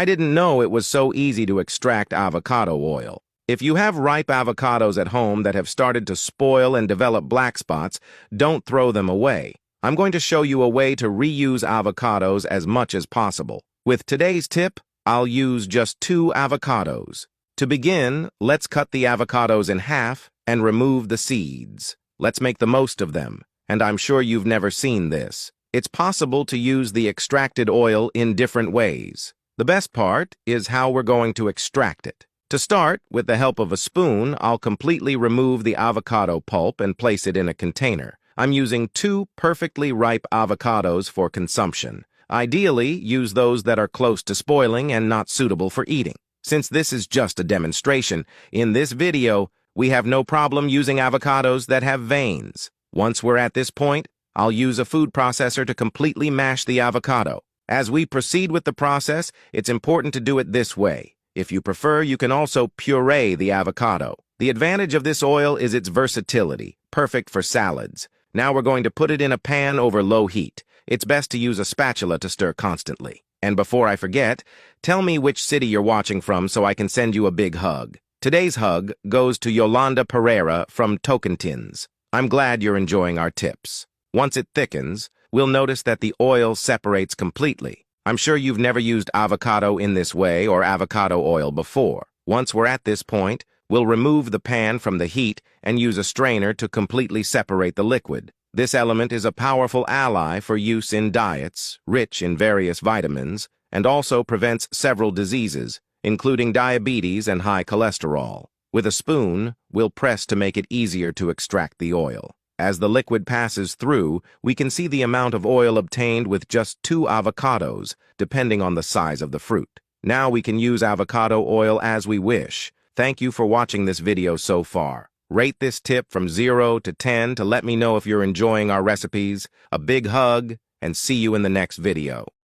I didn't know it was so easy to extract avocado oil. If you have ripe avocados at home that have started to spoil and develop black spots, don't throw them away. I'm going to show you a way to reuse avocados as much as possible. With today's tip, I'll use just 2 avocados. To begin, let's cut the avocados in half and remove the seeds. Let's make the most of them, and I'm sure you've never seen this. It's possible to use the extracted oil in different ways. The best part is how we're going to extract it. To start, with the help of a spoon, I'll completely remove the avocado pulp and place it in a container. I'm using 2 perfectly ripe avocados for consumption. Ideally, use those that are close to spoiling and not suitable for eating. Since this is just a demonstration, in this video, we have no problem using avocados that have veins. Once we're at this point, I'll use a food processor to completely mash the avocado. As we proceed with the process, it's important to do it this way. If you prefer, you can also puree the avocado. The advantage of this oil is its versatility, perfect for salads. Now we're going to put it in a pan over low heat. It's best to use a spatula to stir constantly. And before I forget, tell me which city you're watching from so I can send you a big hug. Today's hug goes to Yolanda Pereira from Tocantins. I'm glad you're enjoying our tips. Once it thickens, we'll notice that the oil separates completely. I'm sure you've never used avocado in this way or avocado oil before. Once we're at this point, we'll remove the pan from the heat and use a strainer to completely separate the liquid. This element is a powerful ally for use in diets, rich in various vitamins, and also prevents several diseases, including diabetes and high cholesterol. With a spoon, we'll press to make it easier to extract the oil. As the liquid passes through, we can see the amount of oil obtained with just 2 avocados, depending on the size of the fruit. Now we can use avocado oil as we wish. Thank you for watching this video so far. Rate this tip from 0 to 10 to let me know if you're enjoying our recipes. A big hug, and see you in the next video.